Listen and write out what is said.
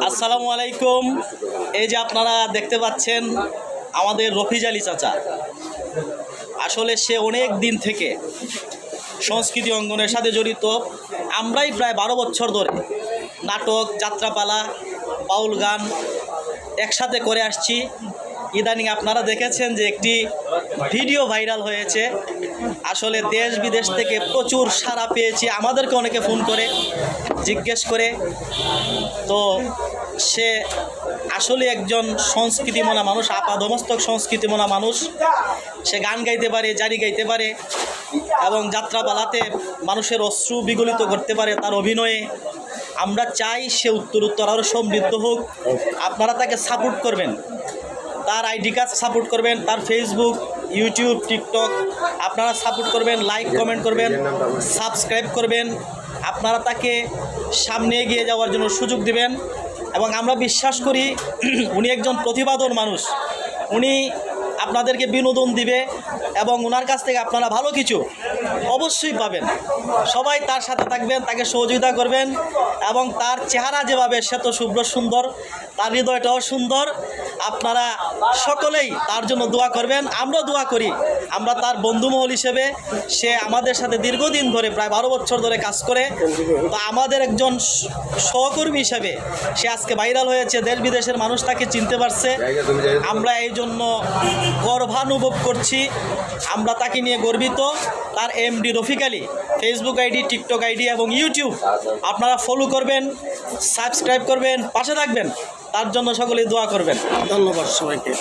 আসসালামু আলাইকুম। এই যে আপনারা দেখতে পাচ্ছেন আমাদের রফিজ আলী চাচা, আসলে সে অনেক দিন থেকে সংস্কৃতি অঙ্গনের সাথে জড়িত। আমরাই প্রায় 12 বছর ধরে নাটক, যাত্রাপালা, বাউল গান একসাথে করে আসছি। ইদানিং আপনারা দেখেছেন যে একটি ভিডিও ভাইরাল হয়েছে। আসলে দেশ বিদেশ থেকে প্রচুর সাড়া পেয়েছি, আমাদেরকে অনেকে ফোন করে জিজ্ঞেস করে। তো সে আসলে একজন সংস্কৃতিমনা মানুষ, আপাদমস্তক সংস্কৃতিমনা মানুষ। সে গান গাইতে পারে, জারি গাইতে পারে এবং যাত্রাপালাতে মানুষের অশ্রু বিগলিত করতে পারে তার অভিনয়ে। আমরা চাই সে উত্তরোত্তর আরও সমৃদ্ধ হোক। আপনারা তাকে সাপোর্ট করবেন, তার আইডি কার্ড সাপোর্ট করবেন, তার ফেসবুক, ইউটিউব, টিকটক আপনারা সাপোর্ট করবেন, লাইক কমেন্ট করবেন, সাবস্ক্রাইব করবেন। আপনারা তাকে সামনে এগিয়ে যাওয়ার জন্য সুযোগ দিবেন। এবং আমরা বিশ্বাস করি উনি একজন প্রতিভাধর মানুষ। উনি আপনাদেরকে বিনোদন দিবে এবং ওনার কাছ থেকে আপনারা ভালো কিছু অবশ্যই পাবেন। সবাই তার সাথে থাকবেন, তাকে সহযোগিতা করবেন। এবং তার চেহারা যেভাবে সে তো শুভ্র সুন্দর, তার হৃদয়টাও সুন্দর। আপনারা সকলেই তার জন্য দোয়া করবেন, আমরাও দোয়া করি। আমরা তার বন্ধুমহল হিসেবে, সে আমাদের সাথে দীর্ঘদিন ধরে প্রায় 12 বছর ধরে কাজ করে। তো আমাদের একজন সহকর্মী হিসেবে সে আজকে ভাইরাল হয়েছে, দেশ বিদেশের মানুষ তাকে চিনতে পারছে। আমরা এই জন্য গর্বানুভব করছি, আমরা তাকে নিয়ে গর্বিত। তার MD Rafiq Ali Facebook ID, TikTok ID এবং ইউটিউব আপনারা ফলো করবেন, সাবস্ক্রাইব করবেন, পাশে থাকবেন। তার জন্য সকলেই দোয়া করবেন। ধন্যবাদ সবাইকে।